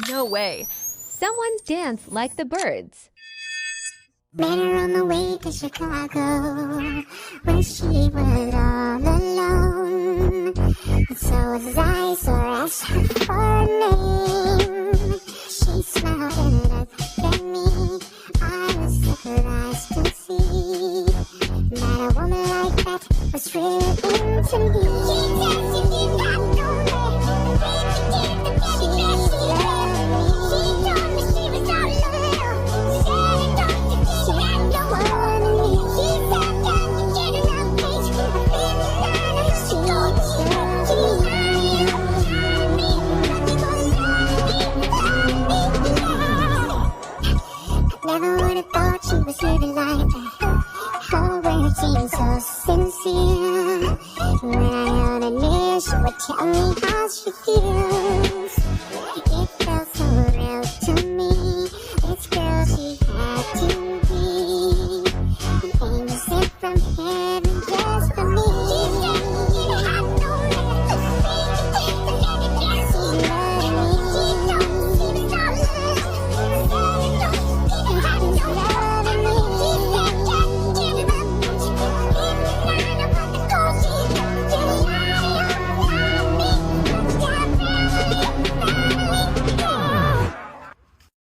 No way. Someone danced like the birds. Met her on the way to Chicago when she was all alone. And so was I, so I asked her for a name. She smiled and looked at me. I was surprised to see that a woman like that was really into me. She said she did not know me. She loved me. She told me she was all alone. She said don't you think I know me? She sat down to get enough page. I've been around. She told me she loved me. Never would have thought she was living like that. Her words seemed so sincere. When I held her near, she would tell me how she feels.